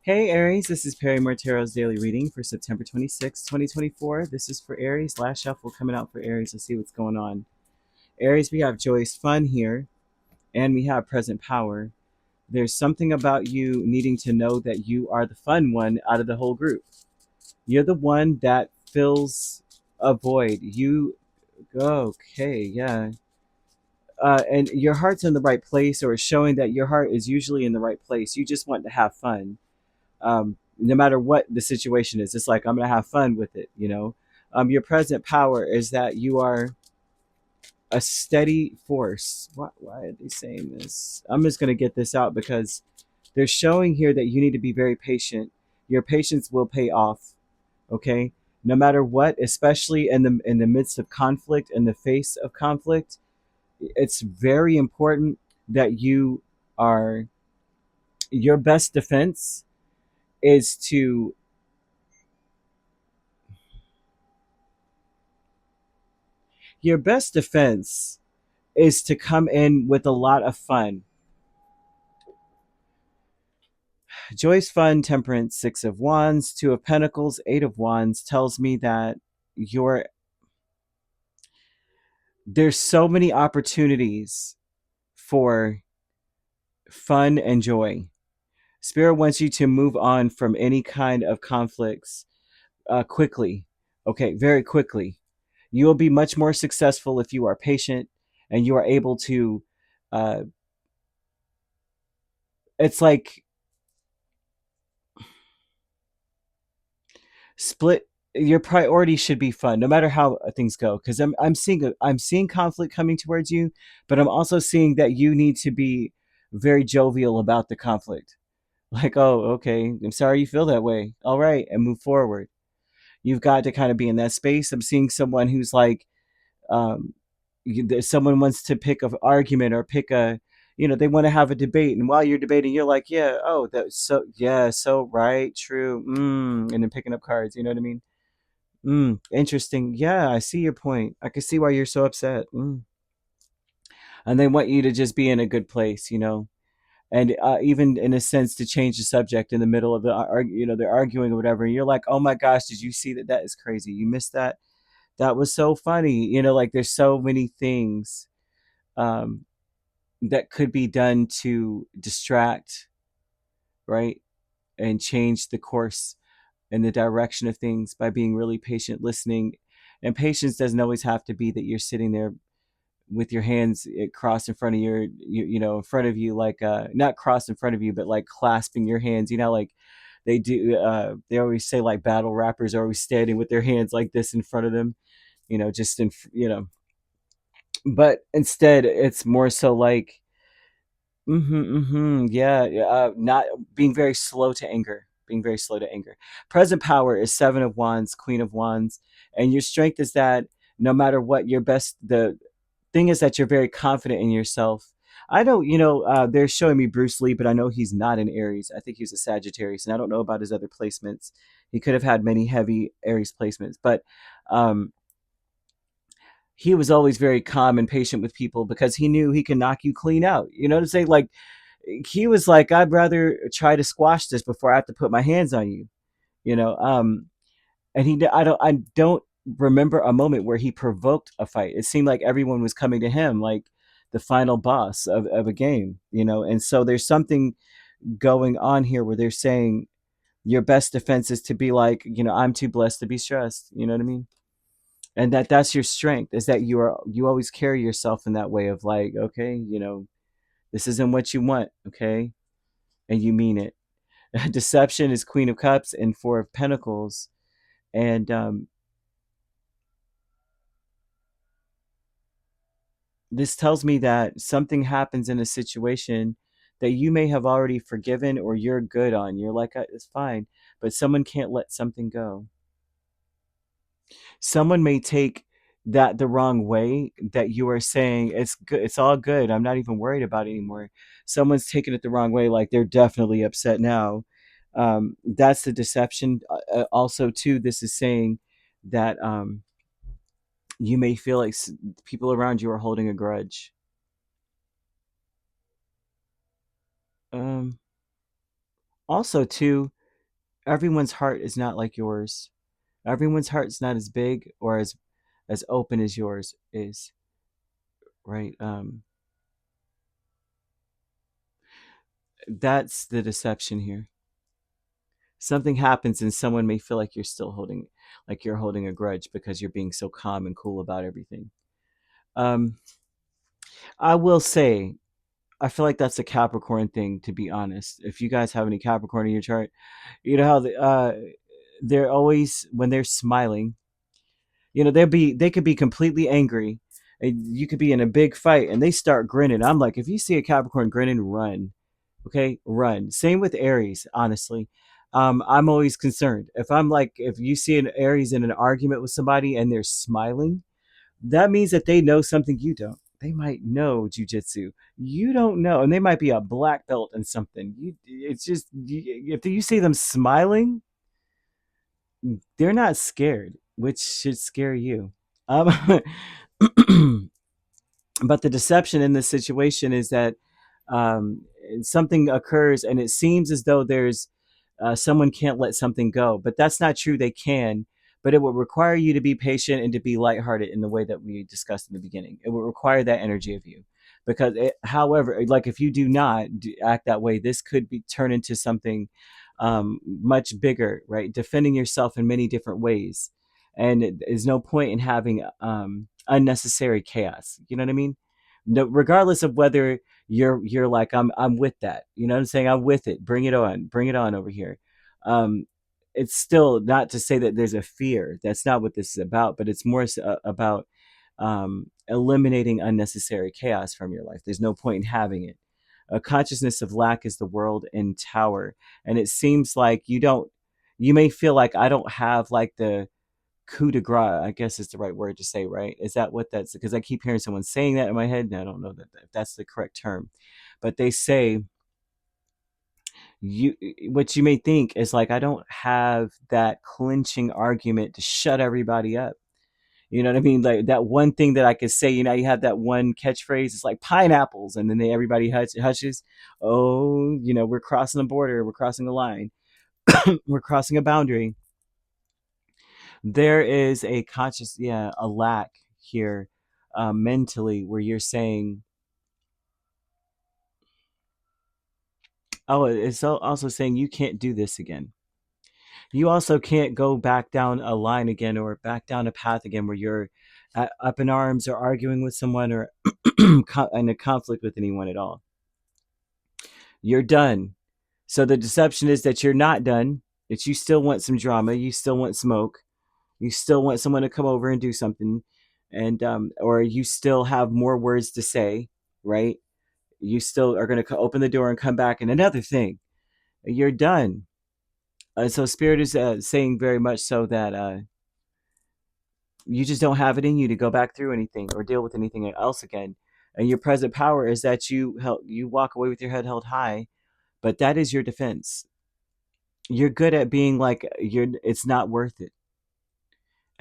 Hey Aries, this is Perrymore Tarot's daily reading for September 26, 2024. This is for Aries. Last shuffle coming out for Aries. Let's see what's going on. Aries, we have joyous fun here, and we have present power. There's something about you needing to know that you are the fun one out of the whole group. You're the one that fills a void. Okay, yeah. And your heart's in the right place, or it's showing that your heart is usually in the right place. You just want to have fun, no matter what the situation is. It's like, I'm gonna have fun with it. Your present power is that you are a steady force. Why are they saying this? I'm just gonna get this out because they're showing here that you need to be very patient. Your patience will pay off. Okay, no matter what, especially in the midst of conflict, in the face of conflict, it's very important that you are, your best defense is to, your best defense is to come in with a lot of fun. Joy's fun, temperance, Six of Wands, Two of Pentacles, Eight of Wands tells me that you're, there's so many opportunities for fun and joy. Spirit wants you to move on from any kind of conflicts quickly. Okay, very quickly. You will be much more successful if you are patient and you are able to. Uh, it's like split, your priority should be fun no matter how things go, because I'm seeing conflict coming towards you, but I'm also seeing that you need to be very jovial about the conflict. Like, oh, okay, I'm sorry you feel that way, all right, and move forward. You've got to kind of be in that space. I'm seeing someone who's like, um, someone wants to pick an argument or pick a, they want to have a debate, and while you're debating, you're like, yeah, oh, that's so, yeah, so right, true, and then picking up cards. You know what I mean? Interesting. Yeah, I see your point. I can see why you're so upset. And they want you to just be in a good place. And even in a sense to change the subject in the middle of they're arguing or whatever. And you're like, oh my gosh, did you see that? That is crazy. You missed that. That was so funny. Like there's so many things um, that could be done to distract, right? And change the course and the direction of things by being really patient, listening. And patience doesn't always have to be that you're sitting there with your hands crossed in front of in front of you, like not crossed in front of you, but like clasping your hands. Like they do. They always say like battle rappers are always standing with their hands like this in front of them. Just But instead, it's more so like, yeah, not being very slow to anger. Being very slow to anger. Present power is Seven of Wands, Queen of Wands, and your strength is that no matter what, your best. The thing is that you're very confident in yourself. I don't, they're showing me Bruce Lee, but I know he's not an Aries. I think he's a Sagittarius, and I don't know about his other placements. He could have had many heavy Aries placements, but um, he was always very calm and patient with people because he knew he can knock you clean out. You know what I'm saying? Like, he was like, I'd rather try to squash this before I have to put my hands on you. You know, and I don't remember a moment where he provoked a fight. It seemed like everyone was coming to him like the final boss of a game. And so there's something going on here where they're saying your best defense is to be like, I'm too blessed to be stressed. You know what I mean? And that's your strength, is that you always carry yourself in that way of like, okay, this isn't what you want, okay, and you mean it. Deception is Queen of Cups and Four of Pentacles, and this tells me that something happens in a situation that you may have already forgiven or you're good on. You're like, it's fine, but someone can't let something go. Someone may take that the wrong way, that you are saying it's good, it's all good, I'm not even worried about it anymore. Someone's taking it the wrong way, like they're definitely upset now. That's the deception. Also too, this is saying that you may feel like people around you are holding a grudge. um, Also too, everyone's heart is not like yours. Everyone's heart's not as big or as open as yours is, right? That's the deception here. Something happens and someone may feel like you're holding a grudge because you're being so calm and cool about everything. Um, I will say, I feel like that's a Capricorn thing, to be honest. If you guys have any Capricorn in your chart, you know how they're always, when they're smiling, they could be completely angry, and you could be in a big fight and they start grinning. I'm like, if you see a Capricorn grinning, run. Okay, run. Same with Aries, honestly. I'm always concerned if if you see an Aries in an argument with somebody and they're smiling, that means that they know something you don't. They might know jujitsu, you don't know, and they might be a black belt in something. It's just if you see them smiling, they're not scared, which should scare you. Um, but the deception in this situation is that um, something occurs and it seems as though there's someone can't let something go, but that's not true. They can, but it will require you to be patient and to be lighthearted in the way that we discussed in the beginning. It will require that energy of you, because however, like if you do not act that way, this could be turn into something much bigger, right? Defending yourself in many different ways, and there's no point in having unnecessary chaos. You know what I mean? No, regardless of whether you're like I'm with that. You know what I'm saying? I'm with it. Bring it on over here. Um, it's still not to say that there's a fear. That's not what this is about. But it's more about eliminating unnecessary chaos from your life. There's no point in having it. A consciousness of lack is the world in tower, and it seems like you don't. You may feel like I don't have like the coup de grace, I guess is the right word to say, right? Is that what that's, because I keep hearing someone saying that in my head and I don't know that if that's the correct term. But they say you what you may think is like, I don't have that clinching argument to shut everybody up. You know what I mean? Like that one thing that I could say, you have that one catchphrase, it's like pineapples, and then everybody hushes. Oh, we're crossing the border, we're crossing the line, we're crossing a boundary. There is a conscious, yeah, a lack here mentally, where you're saying, oh, it's also saying you can't do this again. You also can't go back down a line again, or back down a path again where you're up in arms or arguing with someone, or in a conflict with anyone at all. You're done. So the deception is that you're not done, that you still want some drama, you still want smoke, you still want someone to come over and do something, and or you still have more words to say, right? You still are going to open the door and come back. And another thing, you're done. So spirit is saying very much so that you just don't have it in you to go back through anything or deal with anything else again. And your present power is that you walk away with your head held high, but that is your defense. You're good at being like, it's not worth it.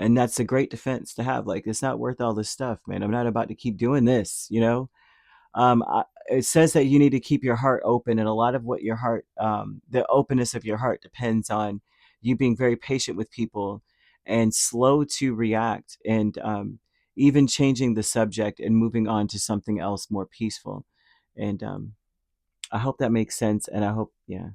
And that's a great defense to have. Like, it's not worth all this stuff, man. I'm not about to keep doing this. It says that you need to keep your heart open, and a lot of what your heart, the openness of your heart, depends on you being very patient with people and slow to react, and even changing the subject and moving on to something else more peaceful. And I hope that makes sense. And I hope, yeah.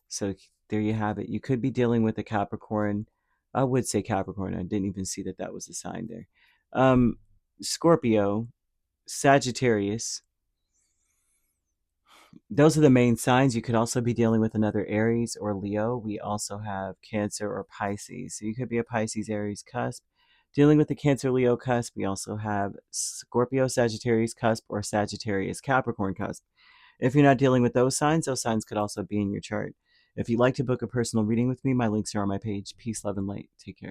So there you have it. You could be dealing with a Capricorn. I would say Capricorn. I didn't even see that was a sign there. Scorpio, Sagittarius. Those are the main signs. You could also be dealing with another Aries or Leo. We also have Cancer or Pisces. So you could be a Pisces Aries cusp. Dealing with the Cancer Leo cusp, we also have Scorpio Sagittarius cusp or Sagittarius Capricorn cusp. If you're not dealing with those signs could also be in your chart. If you'd like to book a personal reading with me, my links are on my page. Peace, love, and light. Take care.